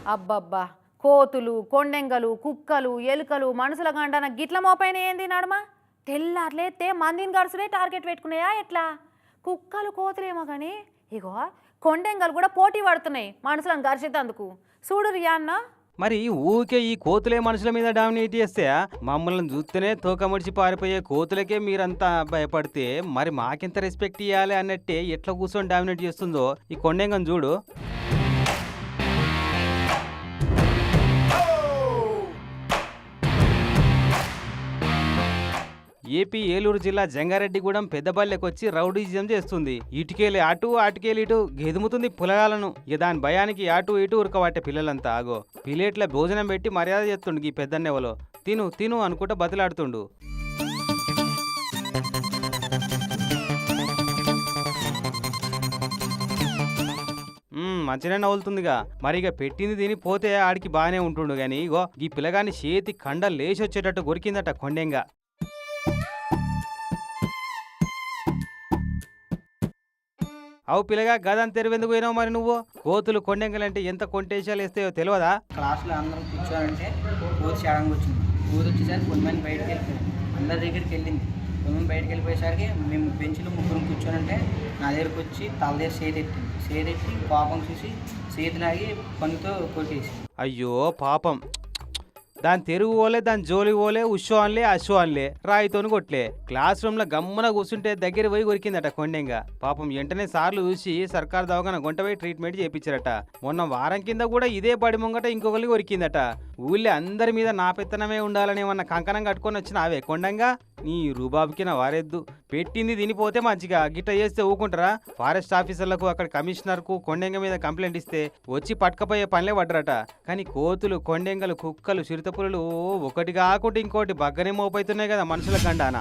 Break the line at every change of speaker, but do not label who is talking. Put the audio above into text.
అబ్బబ్బా! కోతులు, కొండెంగలు, కుక్కలు, ఎలుకలు, మనుషుల గండన గిట్ల మోపైన ఏంది నడమ? తెల్లార్లేత్తే మందిని గడుసుడే టార్గెట్ పెట్టుకున్నాయా ఎట్లా? కుక్కలు, కోతులేమో గానీ ఇగో కొండెంగలు కూడా పోటీ పడుతున్నాయి మనుషులను గరిచేతందుకు. చూడు రియాన్న.
మరి ఊకే ఈ కోతులే మనుషుల మీద డామినేట్ చేస్తే మమ్మల్ని చూస్తేనే తోక ముడిచి పారిపోయే కోతులకే మీరంతా భయపడితే మరి మాకెంత రెస్పెక్ట్ ఇవ్వాలి అన్నట్టే ఎట్లా కూర్చొని డామినేట్ చేస్తుందో ఈ కొండెంగం చూడు. ఏపీ ఏలూరు జిల్లా జంగారెడ్డిగూడెం పెద్దపల్లెకొచ్చి రౌడీజం చేస్తుంది. ఇటుకేలి అటు అటుకేలి ఇటు గెదుముతుంది పులగాలను. దాని భయానికి అటు ఇటు ఉరకబట్టే పిల్లలంతా ఆగో పిలేట్ల భోజనం పెట్టి మర్యాద చేస్తుండు. ఈ పెద్దన్నెవలో తిను తిను అనుకుంటా బతిలాడుతుండు. మంచిగా నవ్వులుతుందిగా. మరి ఇక పెట్టింది తిని పోతే ఆడికి బాగానే ఉంటుండు గాని ఇగో ఈ పిల్లగాని చేతి కండ లేచి వచ్చేటట్టు కొరికిందట కొండెంగా. అవు పిల్లగా గదని తెరువెందుకు పోయినావు మరి నువ్వు? కోతులు కొండెంగలంటే ఎంత కొంటేశాలు వేస్తాయో తెలియదా?
క్లాస్లో అందరం కూర్చోాలంటే కోతి సడన్గా వచ్చింది. కోతి వచ్చేసరికి కొంతమంది బయటకు వెళ్ళిపోయింది. అందరి దగ్గరికి వెళ్ళింది. కొంతమంది బయటకు వెళ్ళిపోయేసరికి మేము బెంచ్లో ముగ్గురం కూర్చోనంటే నా దగ్గరకు వచ్చి తల దగ్గర చేతెట్టింది. చేతెట్టి కోపం చూసి చేతిలాగి పనితో కొట్టేసి.
అయ్యో పాపం. దాని తెరుగు పోలే, దాని జోలి పోలే, ఉషో అనలే అషో అనలే, రాయితోని కొట్లే. క్లాస్ రూమ్ లో గమ్మున కూర్చుంటే దగ్గర పోయి కొరికిందట కొండెంగా. పాపం వెంటనే సార్లు చూసి సర్కార్ దవాఖాన గుంట పోయి ట్రీట్మెంట్ చేయించారట. మొన్న వారం కింద కూడా ఇదే బడి ముంగట ఇంకొకరికి కొరికిందట. ఊళ్ళో అందరి మీద నా పెత్తనమే ఉండాలని ఏమన్నా కంకణం కట్టుకొని వచ్చిన అవే కొండంగా. నీ రూబాబుకి నా వారెద్దు. పెట్టింది తినిపోతే మంచిగా గిట్ట చేస్తే ఊకుంటారా? ఫారెస్ట్ ఆఫీసర్లకు అక్కడ కమిషనర్కు కొండెంగ మీద కంప్లైంట్ ఇస్తే వచ్చి పట్టుకపోయే పనిలే పడ్డరట. కానీ కోతులు, కొండెంగలు, కుక్కలు, చిరుతపులులు ఒకటి కాకుండా ఇంకోటి బగ్గనే మోపైతున్నాయి కదా మనుషుల గండాన.